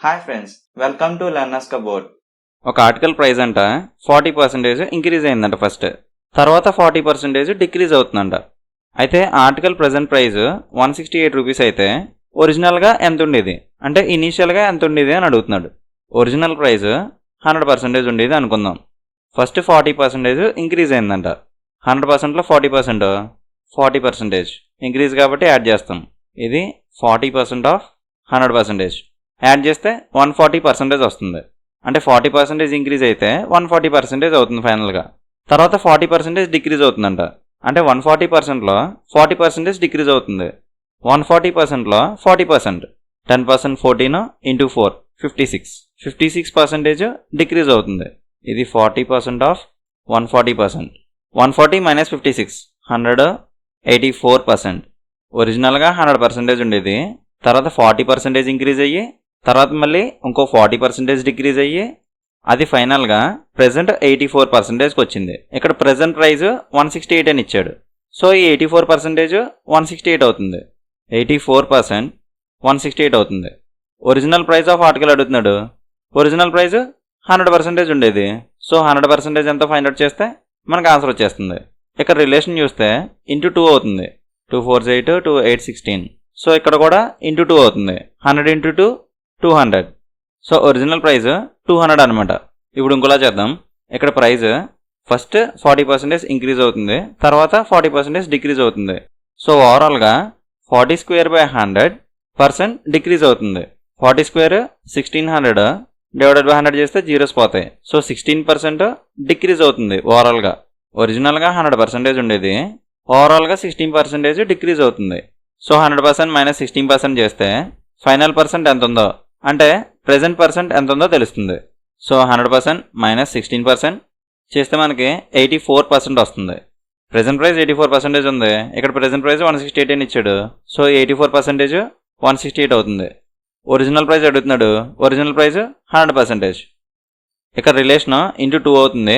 Hi friends, welcome to learners cupboard. ఒక article price అంట 40% increase అయిందంట ఫస్ట్, తర్వాత 40% డిక్రీజ్ అవుతుందంట. అయితే ఆర్టికల్ ప్రజెంట్ ప్రైస్ 168 రూపీస్ అయితే ఒరిజినల్గా ఎంత ఉండేది అంటే ఇనీషియల్గా ఎంత ఉండేది అని అడుగుతున్నాడు. ఒరిజినల్ ప్రైస్ 100% ఉండేది అనుకుందాం. ఫస్ట్ 40% ఇంక్రీజ్ అయిందంట. 100%లో 40% ఇంక్రీజ్ కాబట్టి యాడ్ చేస్తాం. ఇది 40% ఆఫ్ 100%. యాడ్ చేస్తే 140% వస్తుంది. అంటే 40% ఇంక్రీజ్ అయితే 140% అవుతుంది ఫైనల్గా. తర్వాత 40% డిక్రీజ్ అవుతుందంట. అంటే 140%లో 40% డిక్రీజ్ అవుతుంది. 140%లో 40%, 10% 14 ఇంటూ 4 56% డిక్రీజ్ అవుతుంది. ఇది 40% ఆఫ్ 140%. 140 మైనస్ 56 184%. ఒరిజినల్గా 100% ఉండేది, తర్వాత 40% ఇంక్రీజ్ అయ్యి, తర్వాత మళ్ళీ ఇంకో 40% డిక్రీజ్ అయ్యి, అది ఫైనల్గా ప్రెజెంట్ 84%కి వచ్చింది. ఇక్కడ ప్రెజెంట్ ప్రైస్ 168 అని ఇచ్చాడు. సో ఈ 84% 168 అవుతుంది. 84% 168 అవుతుంది. ఒరిజినల్ ప్రైస్ ఆఫ్ ఆర్టికల్ అడుగుతున్నాడు. ఒరిజినల్ ప్రైస్ 100% ఉండేది. సో 100% ఎంత ఫైండ్ అవుట్ చేస్తే మనకు ఆన్సర్ వచ్చేస్తుంది. ఇక్కడ రిలేషన్ చూస్తే ఇంటూ 2 అవుతుంది. 2 4 8 2 8 16. సో ఇక్కడ కూడా ఇంటూ 2 అవుతుంది. 100 ఇంటూ 2 200. సో ఒరిజినల్ ప్రైస్ 200 అనమాట. ఇప్పుడు ఇంకోలా చేద్దాం. ఇక్కడ ప్రైస్ ఫస్ట్ 40% ఇంక్రీజ్ అవుతుంది, తర్వాత 40% డిక్రీజ్ అవుతుంది. సో ఓవరాల్గా 40² డిక్రీజ్ అవుతుంది. 40² 1600 డివైడెడ్ బై 100 చేస్తే జీరోస్ పోతాయి. సో 16% డిక్రీజ్ అవుతుంది ఓవరాల్గా. ఒరిజినల్గా 100% ఉండేది, ఓవరాల్గా 16% డిక్రీజ్ అవుతుంది. సో 100% మైనస్ 16% చేస్తే ఫైనల్ పర్సెంట్ ఎంత ఉందో అంటే ప్రెజెంట్ పర్సెంట్ ఎంత ఉందో తెలుస్తుంది. సో 100% మైనస్ 16% చేస్తే మనకి 84% వస్తుంది. ప్రెజెంట్ ప్రైస్ 84% ఉంది, ఇక్కడ ప్రెజెంట్ ప్రైస్ 168 అని ఇచ్చాడు. సో 84% 168 అవుతుంది. ఒరిజినల్ ప్రైస్ అడుగుతున్నాడు. Original price 100%. ఇక్కడ రిలేషన్ ఇంటూ 2 అవుతుంది.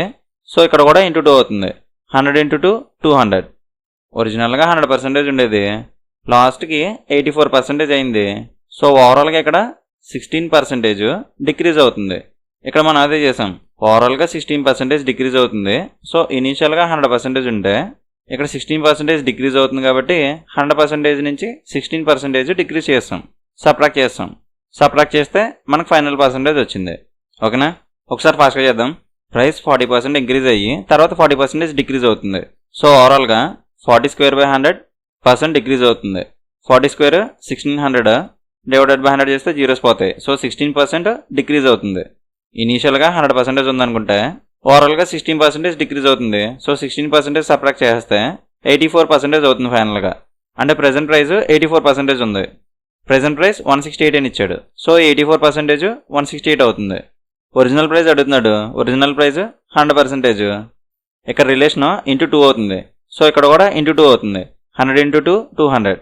సో ఇక్కడ కూడా ఇంటూ 2 అవుతుంది. 100 ఇంటూ 2 200. ఒరిజినల్గా 100% ఉండేది, లాస్ట్కి 84% అయింది. సో ఓవరాల్గా ఇక్కడ 16% డిక్రీజ్ అవుతుంది. ఇక్కడ మనం అదే చేసాం, ఓవరాల్గా 16% డిక్రీజ్ అవుతుంది. సో ఇనీషియల్గా 100% ఉంటే ఇక్కడ 16% డిక్రీజ్ అవుతుంది కాబట్టి 100% నుంచి 16% డిక్రీజ్ చేస్తాం, సబ్ట్రాక్ట్ చేస్తాం. సబ్ట్రాక్ట్ చేస్తే మనకు ఫైనల్ పర్సంటేజ్ వచ్చింది. ఓకేనా? ఒకసారి ఫాస్ట్గా చేద్దాం. ప్రైస్ 40% ఇంక్రీజ్ అయ్యి తర్వాత 40% డిక్రీజ్ అవుతుంది. సో ఓవరాల్గా 40²/100% డిక్రీజ్ అవుతుంది. 40² 1600 డివైడెడ్ బై 100 చేస్తే జీరోస్ పోతాయి. సో 16% డిక్రీజ్ అవుతుంది. ఇనీషియల్గా 100% ఉందనుకుంటే ఓవరాల్గా 16% డిక్రీజ్ అవుతుంది. సో 16% సబ్ట్రాక్ట్ చేస్తే 84% అవుతుంది ఫైనల్గా. అంటే ప్రెజెంట్ ప్రైస్ 84% ఉంది. ప్రెజెంట్ ప్రైస్ 168 అని ఇచ్చాడు. సో 84% 168 అవుతుంది. ఒరిజినల్ ప్రైస్ అడుగుతున్నాడు. Original price 100%. ఇక్కడ రిలేషన్ ఇంటూ 2 అవుతుంది. సో ఇక్కడ కూడా ఇంటూ 2 అవుతుంది. 100 ఇంటూ 2 200.